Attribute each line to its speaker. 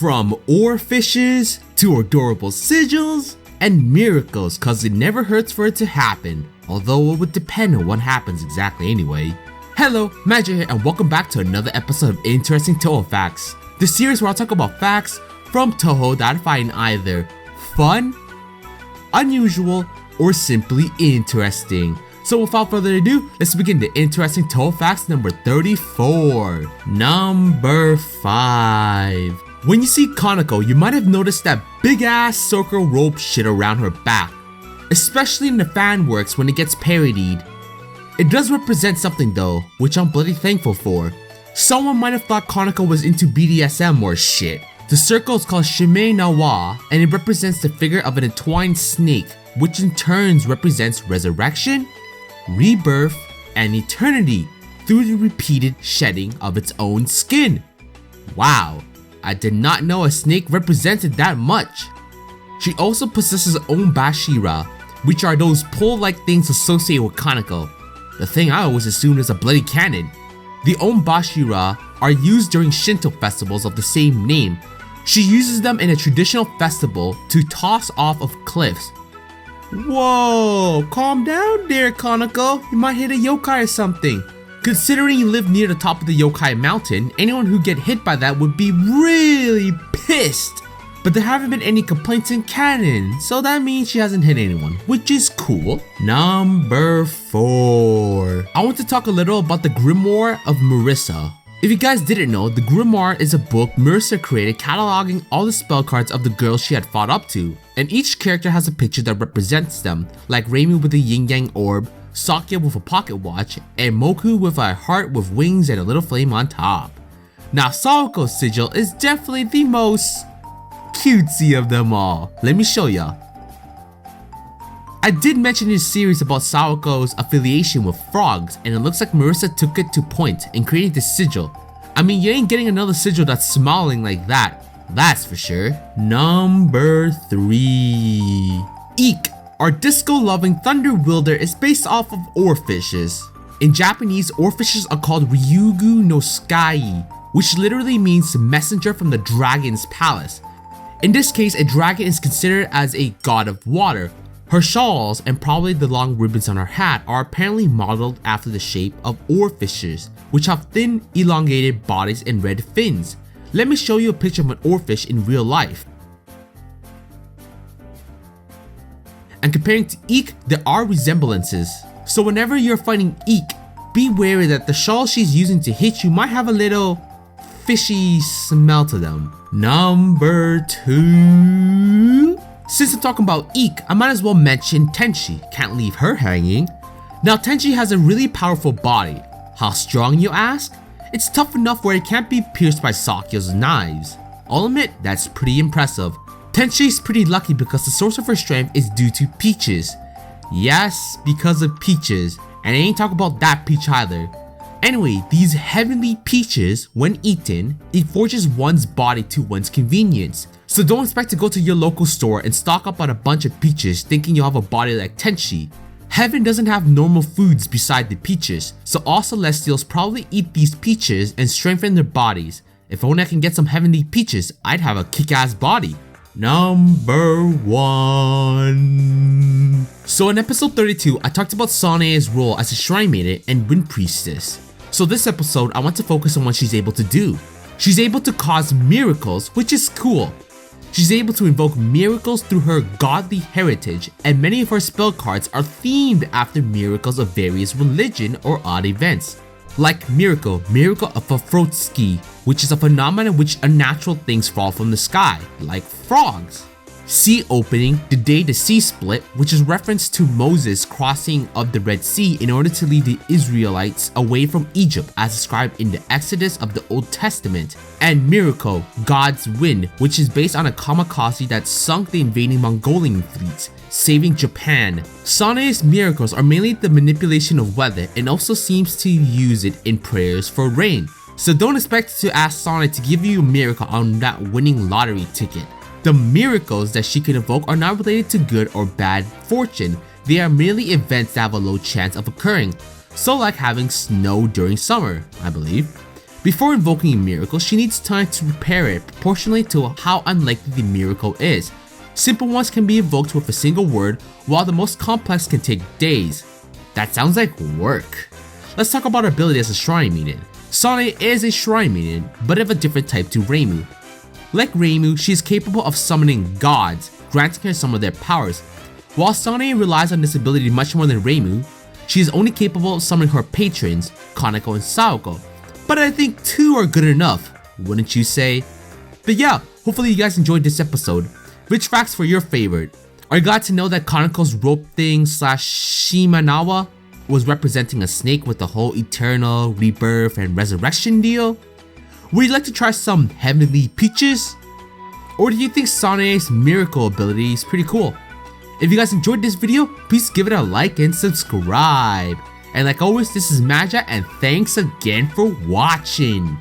Speaker 1: From oarfishes to adorable sigils and miracles, cause it never hurts for it to happen, although it would depend on what happens exactly anyway. Hello, Magi here, and welcome back to another episode of Interesting Touhou Facts, the series where I'll talk about facts from Touhou that I find either fun, unusual, or simply interesting. So without further ado, let's begin the Interesting Touhou Facts number 34. Number 5. When you see Conical, you might have noticed that big ass circle rope shit around her back, especially in the fan works when it gets parodied. It does represent something though, which I'm bloody thankful for. Someone might have thought Conical was into BDSM or shit. The circle is called Shime Nawa, and it represents the figure of an entwined snake, which in turns represents resurrection, rebirth, and eternity through the repeated shedding of its own skin. Wow, I did not know a snake represented that much. She also possesses her own Bashira, which are those pole-like things associated with Conical. The thing I always assumed is a bloody cannon. The Bashira are used during Shinto festivals of the same name. She uses them in a traditional festival to toss off of cliffs. Whoa, calm down there, Conical. You might hit a yokai or something. Considering you live near the top of the yokai mountain, anyone who get hit by that would be really pissed. But there haven't been any complaints in canon, so that means she hasn't hit anyone, which is cool. Number 4. I want to talk a little about the grimoire of Marissa. If you guys didn't know, the grimoire is a book Marissa created cataloging all the spell cards of the girls she had fought up to, and each character has a picture that represents them, like Raimi with a yin-yang orb, Sonia with a pocket watch, and Moku with a heart with wings and a little flame on top. Now Sawako's sigil is definitely the most cutesy of them all. Let me show ya. I did mention in this series about Sawako's affiliation with frogs, and it looks like Marissa took it to point and created this sigil. I mean, you ain't getting another sigil that's smiling like that, that's for sure. Number 3. Eek, our disco-loving thunder wielder, is based off of oarfishes. In Japanese, oarfishes are called Ryugu no Skai, which literally means messenger from the dragon's palace. In this case, a dragon is considered as a god of water. Her shawls and probably the long ribbons on her hat are apparently modeled after the shape of oarfishes, which have thin, elongated bodies and red fins. Let me show you a picture of an oarfish in real life. And comparing to Eek, there are resemblances. So whenever you're fighting Eek, be wary that the shawl she's using to hit you might have a little fishy smell to them. Number 2. Since I'm talking about Eek, I might as well mention Tenchi. Can't leave her hanging. Now Tenchi has a really powerful body. How strong, you ask? It's tough enough where it can't be pierced by Sakyo's knives. I'll admit, that's pretty impressive. Tenchi's pretty lucky because the source of her strength is due to peaches. Yes, because of peaches. And I ain't talking about that peach either. Anyway, these heavenly peaches, when eaten, it forges one's body to one's convenience. So don't expect to go to your local store and stock up on a bunch of peaches thinking you'll have a body like Tenchi. Heaven doesn't have normal foods beside the peaches, so all celestials probably eat these peaches and strengthen their bodies. If only I can get some heavenly peaches, I'd have a kick-ass body. Number 1. So in episode 32, I talked about Sonia's role as a shrine maiden and wind priestess. So this episode, I want to focus on what she's able to do. She's able to cause miracles, which is cool. She's able to invoke miracles through her godly heritage, and many of her spell cards are themed after miracles of various religion or odd events. Like Miracle of Afrotsky, which is a phenomenon in which unnatural things fall from the sky, like frogs. Sea Opening, the day the sea split, which is reference to Moses crossing of the Red Sea in order to lead the Israelites away from Egypt as described in the Exodus of the Old Testament. And Miracle, God's Wind, which is based on a kamikaze that sunk the invading Mongolian fleets, saving Japan. Sonia's miracles are mainly the manipulation of weather and also seems to use it in prayers for rain. So don't expect to ask Sonia to give you a miracle on that winning lottery ticket. The miracles that she can evoke are not related to good or bad fortune. They are merely events that have a low chance of occurring. So like having snow during summer, I believe. Before invoking a miracle, she needs time to prepare it proportionally to how unlikely the miracle is. Simple ones can be invoked with a single word, while the most complex can take days. That sounds like work. Let's talk about her ability as a shrine maiden. Sonia is a shrine maiden, but of a different type to Reimu. Like Reimu, she is capable of summoning gods, granting her some of their powers. While Sonia relies on this ability much more than Reimu, she is only capable of summoning her patrons, Conical and Saoko. But I think 2 are good enough, wouldn't you say? But yeah, hopefully you guys enjoyed this episode. Which facts were your favorite? Are you glad to know that Conical's rope thing / Shimanawa was representing a snake with the whole eternal rebirth and resurrection deal? Would you like to try some heavenly peaches? Or do you think Sonia's miracle ability is pretty cool? If you guys enjoyed this video, please give it a like and subscribe. And like always, this is Magi and thanks again for watching.